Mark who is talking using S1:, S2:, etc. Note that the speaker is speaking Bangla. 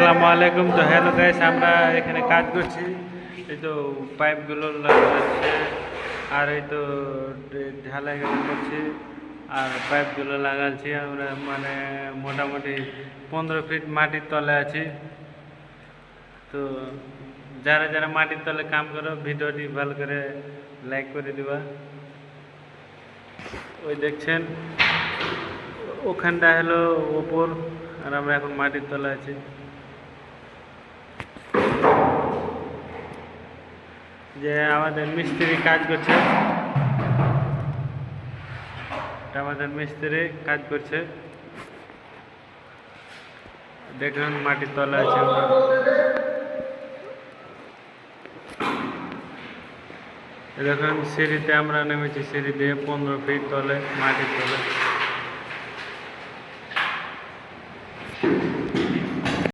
S1: আসসালামু আলাইকুম। তো হ্যালো গাইস, আমরা এখানে কাজ করছি। এই তো পাইপগুলো লাগাচ্ছে, আর এই তো ঢালাইগুলো করছি, আর পাইপগুলো লাগাচ্ছি। আমরা মানে মোটামুটি 15 ফিট মাটির তলে আছি। তো যারা যারা মাটির তলে কাম করো, ভিডিওটি ভালো করে লাইক করে দিবা। ওই দেখছেন ওখানটা হলো ওপর, আর আমরা এখন মাটির তলে আছি। যে আমাদের মিস্ত্রি কাজ করছে, আমাদের মিস্ত্রি কাজ করছে, দেখুন মাটির তলে আছে আমরা। দেখুন সিঁড়িতে আমরা নেমেছি, সিঁড়ি দিয়ে 15 ফিট তলে মাটির তলে।